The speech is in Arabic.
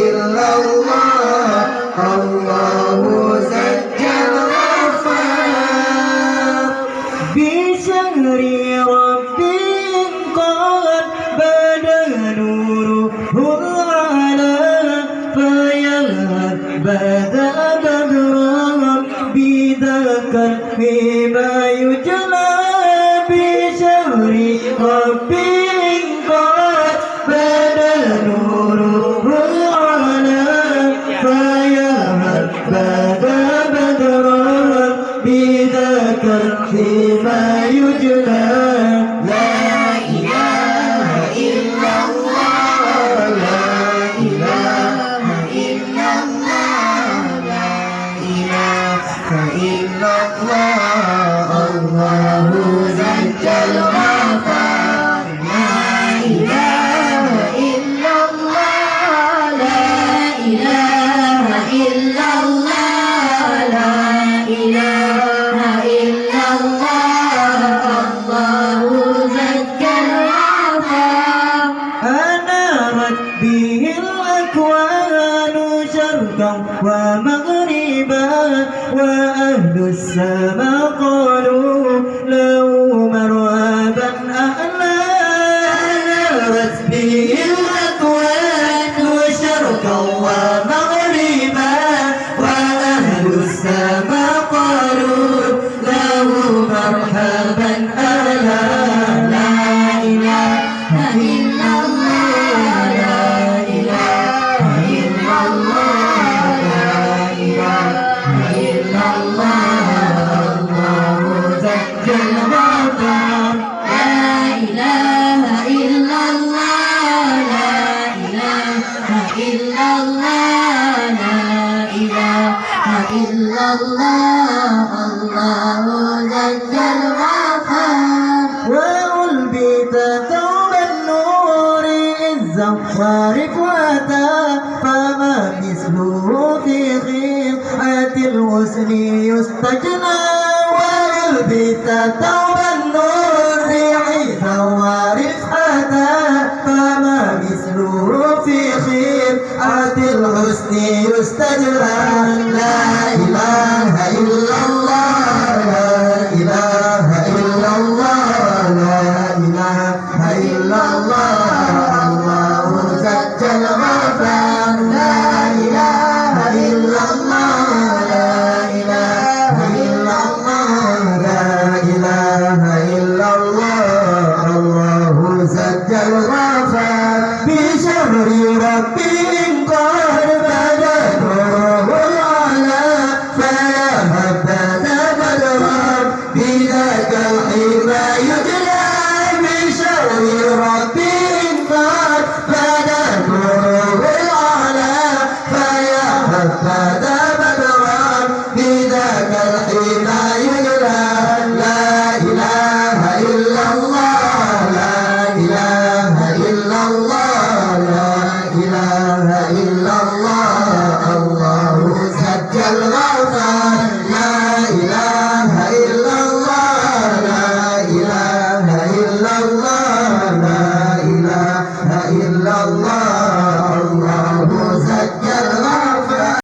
إلا الله الله سجل غفار بشهر ربي قد بدا نوره على فيهب بدا بدرا بذاك فيما يجلى بشهر ربي قد بدا نوره على فيهب بدا بدرا بذاك فيما يجلى لا إله إلا الله لا إله إلا الله لا إله إلا الله الله سجل غفار لا إله إلا الله لا إله إلا الله لا إله إلا الله الله سجل غفار أنارت به الأكوان شرقا ومغربا وأهل السماء قالوا له مرحبا أهلا أنارت به الأكوان شرقا ومغربا وأهل السماء قالوا له مرحبا أهلا لا إله إلا الله لا إله إلا الله لا إله إلا الله الله سجل غفار لا إله إلا الله لا إله إلا الله لا إله إلا الله الله سجل غفار وألبت ثوب النور عزا ورفعة فما مثله في خيمة الحسن يستجنى وألبت ثوب النور عزا ورفعة فما مثله في خيمة الحسن يستجنى لا إله إلا الله لا إله إلا الله لا إله إلا الله الله سجل غفار لا إله إلا الله لا إله إلا الله لا إله إلا الله الله سجل غفار بشهر ربي قد بدا نوره على فيهب بدا بدرا بذاك الحين يجلى بشهر ربي قد بدا نوره على فيهب بدا بدرا بذاك الحين يجلى لا إله إلا الله لا إله إلا الله لا إله إلا الله